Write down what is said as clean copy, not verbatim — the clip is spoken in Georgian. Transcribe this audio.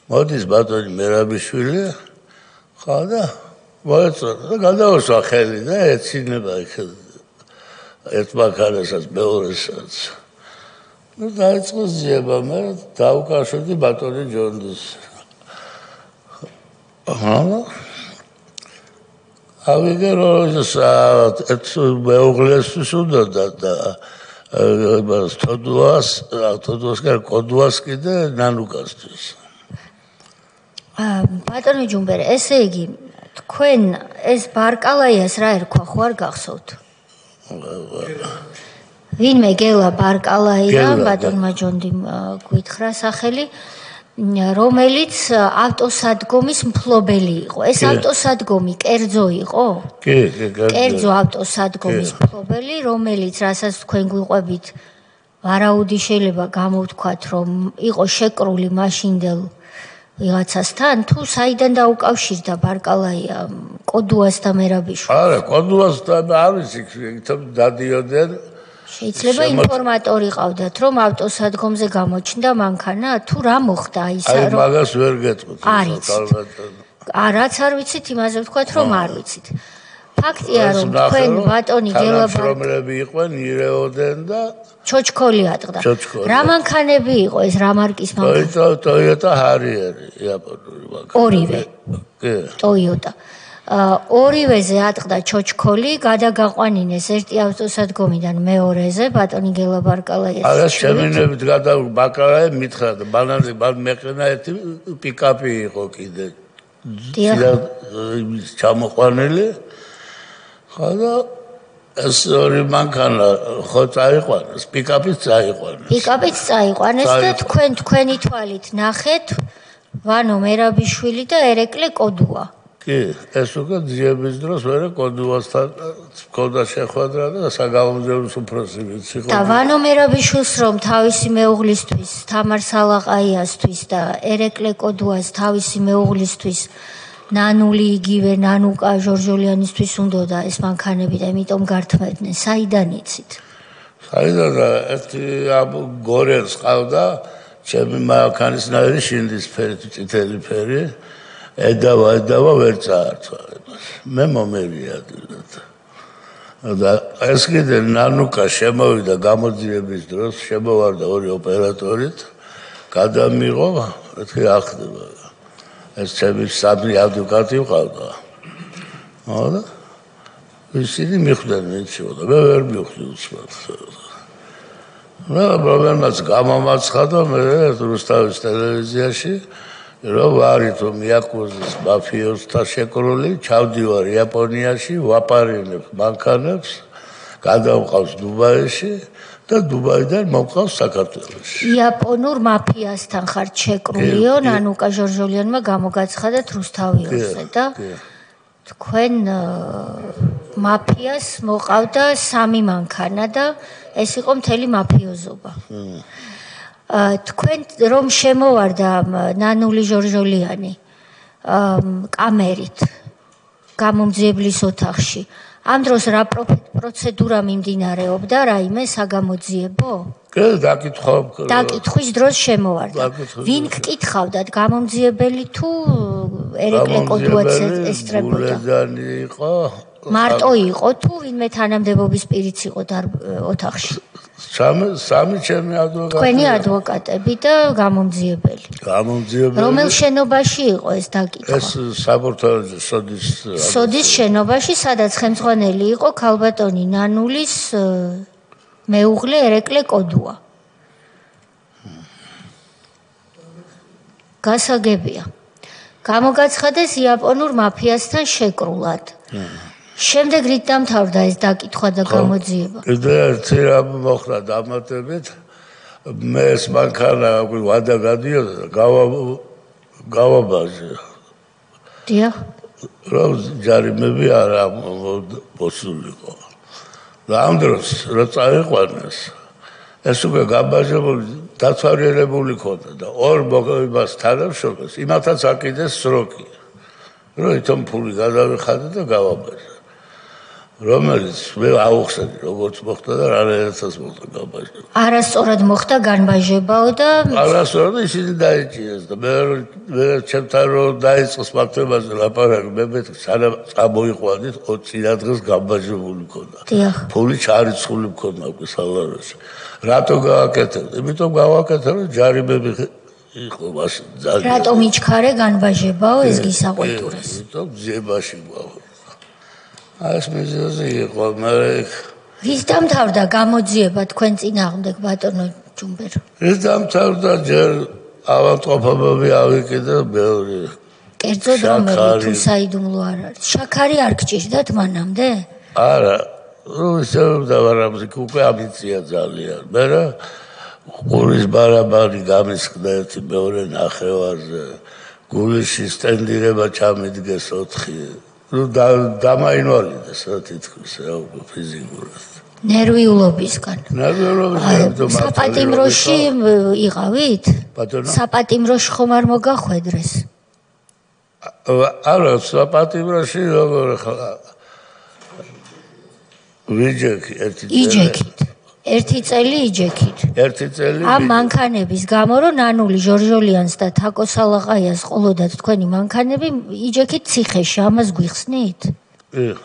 მოდის ბატონი მერაბიშვილი ხა და მოეწონა და გადავასვა ხელი და ეცინება ერთ მანქანასაც მეორესაც ну დაიწყო ზიება მე დავკავშირდი ბატონი ჯონდის ავიგე რომ ეს მეუღლესთვის უნდა და თოდუას კოდუას კიდე ნანუკასთვის ბატონი ჯუმბერ ესე იგი თქვენ ეს ბარკალაიას რა ერქვა ხო არ გახსოვთ ვინმე გელა ბარკალაია ბატონმა ჯონდიმ გვითხრა სახელი რომელიც ავტოსადგომის მფლობელი იყო ეს ავტოსადგომი კერძო იყო კი კერძო ავტოსადგომის მფლობელი რომელიც რასაც თქვენ გვიყვებით ვარაუდი შეიძლება გამოვთქვათ რომ იყო შეკრული მაშინდელ ვიღაცასთან თუ საიდან დაუკავშირდა ბარკალაია კოდუას და მერაბიშვილი არა კოდუას და არის იქ დადიოდნენ შეიძლება ინფორმატორი ყავდათ რომ ავტოსადგომზე გამოჩნდა მანქანა თუ რა მოხდა ისა რომ აი მაგას ვერ გეტყვით რაც არ ვიცით იმაზე ვთქვათ რომ არ ვიცით ფაქტია რომ თქვენ ბატონი გელაბარები იყვენ ირეოდენ და ჩოჩქოლი ატყდა რა მანქანები იყო ეს რა მარკის მანქანა Toyota Harrier იაპონური მანქანა ორივე კი Toyota ორივეზე ატყდა ჩოჩქოლი გადაგაყვანინეს ერთი ავტოსადგომიდან მეორეზე ბატონი გელაბარკალაიას არა შემინებით გადაბაკალაი მითხრა და ბანანი მეყენა ერთი პიკაპი იყო კიდე ჩამოყვანილი ხა და ეს ორი მანქანა ხო წაიყვანეს პიკაპიც წაიყვანეს და თქვენი თვალით ნახეთ ვანო მერაბიშვილი და ერეკლე კოდუა კი ეს უკვე ძიების დროს ვერა კოდუასთან ქონდა შეხვედრა და საგამოძიებო უფროსი ვიცი და ვანო მერაბიშვილს რომ თავისი მეუღლისთვის თამარ სალაყაიასთვის და ერეკლე კოდუას თავისი მეუღლისთვის ნანული იგივე ნანუკა ჟორჟოლიანისთვის უნდოდა ეს მანქანები და იმიტომ გართმევდნენ საიდან იცით საიდან ერთი გორერს ყავდა ჩემი მანქანისნაირი შინდისფერი წითელი ფერი ედავა ვერ წაართვა მე მომერიადილად და ეს კიდე ნანუკა შემოვიდა გამოძიების დროს შემოვარდა ორი ოპერატორით გადამიღო ერთი ახდება ეს ჩემი სამი ადვოკატი ვყავდა და ისინი მიხვდნენ მეჩო და მე ვერ მივხვდი უცბად და პრობლემას გამომაცხადა მე რუსთავის ტელევიზიაში რომ ვარითო მიაკუზის მაფიოსთა შეკრული ჩავდივარ იაპონიაში ვაპარინებ მანქანებს გადავყავს დუბაიში და დუბაიდან მოვყავს საქართველოში იაპონურ მაფიასთან ხარ შეკრულიო ნანუკა ჟორჟოლიანმა გამოგაცხადეთ რუსთავიოსზე და თქვენ მაფიას მოყავდა სამი მანქანა და ეს იყო მთელი მაფიოზობა თქვენ რომ შემოვარდა ნანული ჟორჟოლიანი კამერით გამომძიებლის ოთახში ამ დროს რა პროცედურა მიმდინარეობდა რაიმე საგამოძიებო დაკითხვის დროს შემოვარდა ვინ გკითხავდათ გამომძიებელი თუ ერეკლე კოდუაც ესწრებოდა მარტო იყო თუ ვინმე თანამდებობის პირიც იყო ოთახში სამი ჩემი ადვოკატი თქვენი ადვოკატები და გამომძიებელი რომელ შენობაში იყო ეს დაკითხვა ეს საბურთალოზე სოდის შენობაში სადაც ხელმძღვანელი იყო ქალბატონი ნანულის მეუღლე ერეკლე კოდუა გასაგებია გამოგაცხადეს იაპონურ მაფიასთან შეკრულად შემდეგ რით დამთავრდა ეს დაკითხვა და გამოძიება? კიდე ერთი რამ მოხდა დამატებით მე ეს მანქანა ვადა გადიოდა და გავაბაჟე. დიახ. რომ ჯარიმები არ მოსულიყო. და ამ დროს რა წაიყვანეს ეს უკვე გაბაჟებული დაცვარიელებული ქონდა და ორ მოგებას თანამშრომლებს იმათაც აკიდეს სროკი. რომ ითომ ფული გადავიხადე და გავაბაჟე. რომელიც მე ავუხსენე როგორც მოხდა და რანაირადაც მოხდა გამბაჟება. არასწორად მოხდა განბაჟებაო და არასწორად ისინი დაიჭირეს და მე ჩემთან რომ დაიწყოს მართებაზე ლაპარაკი მე სანამ წამოიყვანით 20 დღეს გამბაჟებული მქონდა. დიახ. ფული ჩარიცხული მქონდა უკვე სალაროში. რატო გააკეთებ? იმიტომ გავაკეთე რომ ჯარიმები იყო მას ძალიან. რატომ იჩქარე განბაჟებაო ეს გისაყვეტურეს? იმიტომ ძიებაში გვაქვს. ეს მიზეზი იყო, მე ვის დამთავრდა გამოძიება თქვენ წინააღმდეგ ბატონო ჯუმბერ? ეს დამთავრდა ჯერ ავადმყოფობები ავიკიდა მეორე. კერძოდ რომელი თუ საიდუმლო არ არის? შაქარი არ გჭირდათ მანამდე? არა, ისევდა ვარამზი უკვე ამიცია ძალიან. მე ყურის ბარაბანი გამისხდა ერთი მეორე ნახევარზე. გულიში სტენდირება ჩამიდგეს 4. დამაინვალიდეს რა თითქოს რა უკვე ფიზიკურად. ნერვიულობისგან. ნერვიულობისგან საპატიმროში იყავით? ბატონო. საპატიმროში ხომ არ მოგახვედრეს? არა, საპატიმროში როგორ ხა ვიჯექი ერთი წელი. იჯექით. ერთი წელი იჯექით. ერთი წელი. ამ მანქანების გამო რომ ნანული ჟორჟოლიანს და თაკო სალაყაიას ყოლოდათ თქვენი მანქანები იჯექით ციხეში, ამას გვიხსნით? ეხ